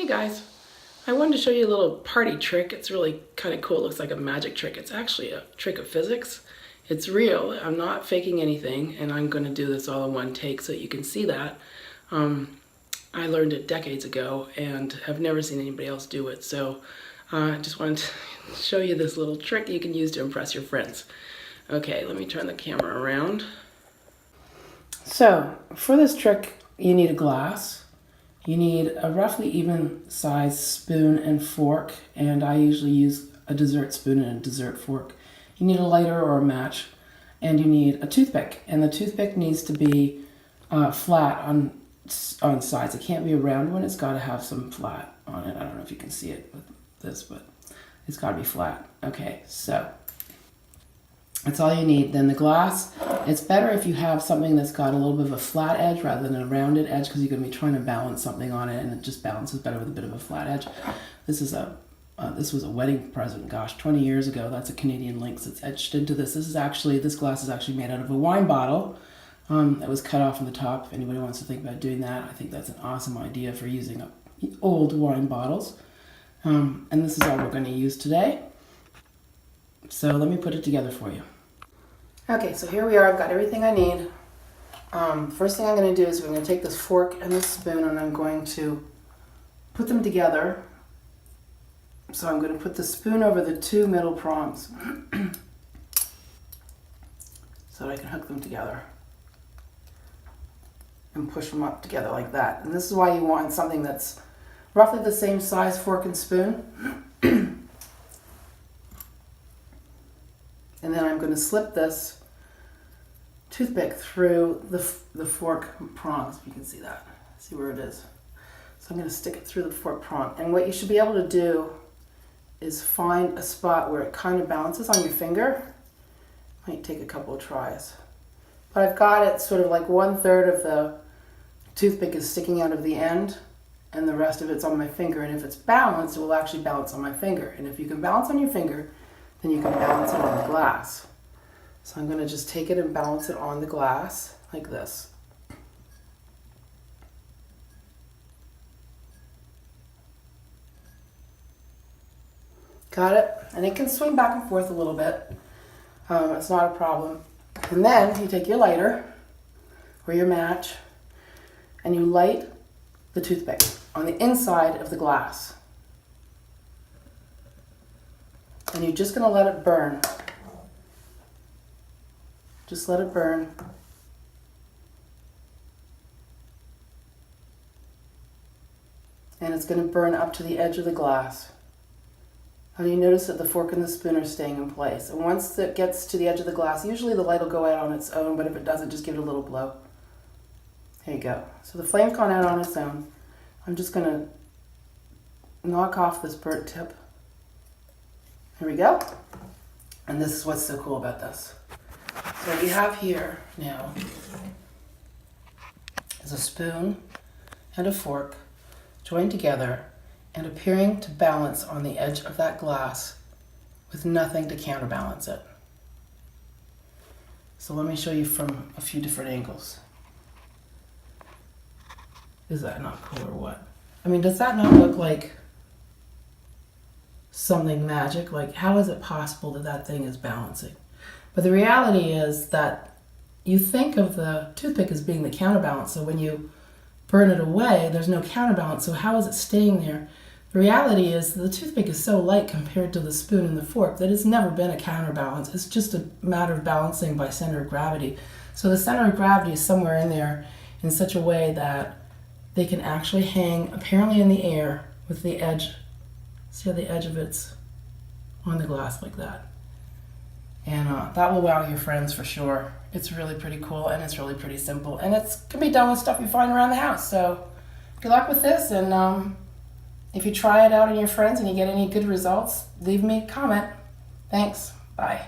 guys, I wanted to show you a little party trick. It's really kind of cool. It looks like a magic trick. It's actually a trick of physics. It's real. I'm not faking anything, and I'm going to do this all in one take so that you can see that. I learned it decades ago and have never seen anybody else do it. So I just wanted to show you this little trick you can use to impress your friends. Okay, let me turn the camera around. So for this trick, you need a glass. You need a roughly even sized spoon and fork, and I usually use a dessert spoon and a dessert fork. You need a lighter or a match, and you need a toothpick, and the toothpick needs to be flat on sides. It can't be a round one. It's got to have some flat on it. I don't know if you can see it with this, but it's got to be flat. Okay, so that's all you need. Then the glass, it's better if you have something that's got a little bit of a flat edge rather than a rounded edge, because you're going to be trying to balance something on it, and it just balances better with a bit of a flat edge. This was a wedding present, gosh, 20 years ago. That's a Canadian lynx that's etched into this. This glass is actually made out of a wine bottle that was cut off from the top. If anybody wants to think about doing that, I think that's an awesome idea for using up old wine bottles. And this is all we're going to use today. So let me put it together for you. Okay, so here we are. I've got everything I need. First thing I'm going to do is I'm going to take this fork and this spoon, and I'm going to put them together. So I'm going to put the spoon over the two middle prongs so that I can hook them together and push them up together like that. And this is why you want something that's roughly the same size fork and spoon. And then I'm going to slip this toothpick through the fork prongs, if you can see that. See where it is. So I'm going to stick it through the fork prong. And what you should be able to do is find a spot where it kind of balances on your finger. Might take a couple of tries. But I've got it sort of like 1/3 of the toothpick is sticking out of the end, and the rest of it's on my finger. And if it's balanced, it will actually balance on my finger. And if you can balance on your finger, then you can balance it on the glass. So I'm going to just take it and balance it on the glass like this. Got it? And it can swing back and forth a little bit. It's not a problem. And then you take your lighter or your match and you light the toothpick on the inside of the glass. And you're just going to let it burn. Just let it burn. And it's going to burn up to the edge of the glass. And you notice that the fork and the spoon are staying in place. And once it gets to the edge of the glass, usually the light will go out on its own, but if it doesn't, just give it a little blow. There you go. So the flame's gone out on its own. I'm just going to knock off this burnt tip. Here we go. And this is what's so cool about this. So what you have here now is a spoon and a fork joined together and appearing to balance on the edge of that glass with nothing to counterbalance it. So let me show you from a few different angles. Is that not cool or what? I mean, does that not look like something magic? Like, how is it possible that that thing is balancing? But the reality is that you think of the toothpick as being the counterbalance. So when you burn it away, there's no counterbalance. So how is it staying there? The reality is the toothpick is so light compared to the spoon and the fork that it's never been a counterbalance. It's just a matter of balancing by center of gravity. So the center of gravity is somewhere in there in such a way that they can actually hang apparently in the air with the edge. See how the edge of it's on the glass like that. And that will wow your friends for sure. It's really pretty cool, and it's really pretty simple. And it can be done with stuff you find around the house. So good luck with this. And if you try it out on your friends and you get any good results, leave me a comment. Thanks. Bye.